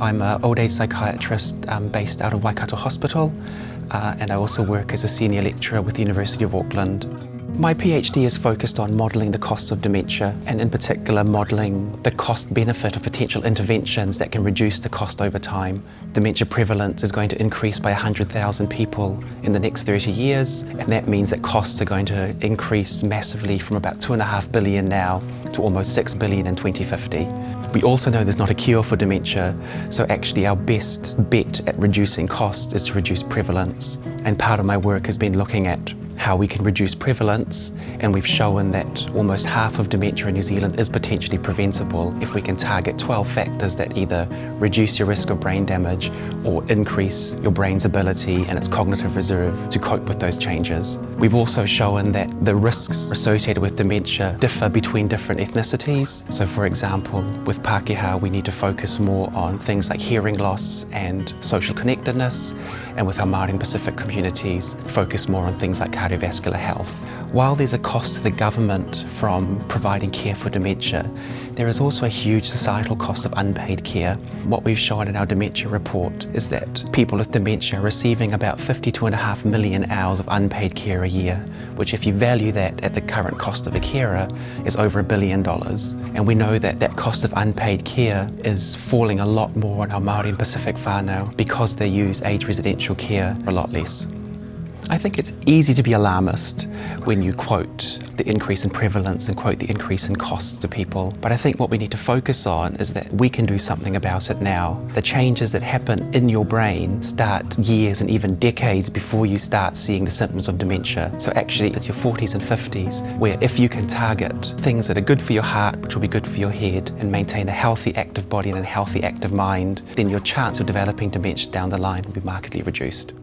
I'm an old age psychiatrist based out of Waikato Hospital, and I also work as a senior lecturer with the University of Auckland. My PhD is focused on modelling the costs of dementia, and in particular modelling the cost-benefit of potential interventions that can reduce the cost over time. Dementia prevalence is going to increase by 100,000 people in the next 30 years, and that means that costs are going to increase massively from about $2.5 billion now to almost $6 billion in 2050. We also know there's not a cure for dementia, so actually our best bet at reducing cost is to reduce prevalence. And part of my work has been looking at how we can reduce prevalence, and we've shown that almost half of dementia in New Zealand is potentially preventable if we can target 12 factors that either reduce your risk of brain damage or increase your brain's ability and its cognitive reserve to cope with those changes. We've also shown that the risks associated with dementia differ between different ethnicities. So for example, with Pākehā we need to focus more on things like hearing loss and social connectedness, and with our Māori and Pacific communities focus more on things like cardiovascular health. While there's a cost to the government from providing care for dementia, there is also a huge societal cost of unpaid care. What we've shown in our dementia report is that people with dementia are receiving about 52.5 million hours of unpaid care a year, which if you value that at the current cost of a carer is over $1 billion. And we know that that cost of unpaid care is falling a lot more on our Māori and Pacific whānau because they use aged residential care a lot less. I think it's easy to be alarmist when you quote the increase in prevalence and quote the increase in costs to people. But I think what we need to focus on is that we can do something about it now. The changes that happen in your brain start years and even decades before you start seeing the symptoms of dementia. So actually it's your 40s and 50s where if you can target things that are good for your heart, which will be good for your head, and maintain a healthy active body and a healthy active mind, then your chance of developing dementia down the line will be markedly reduced.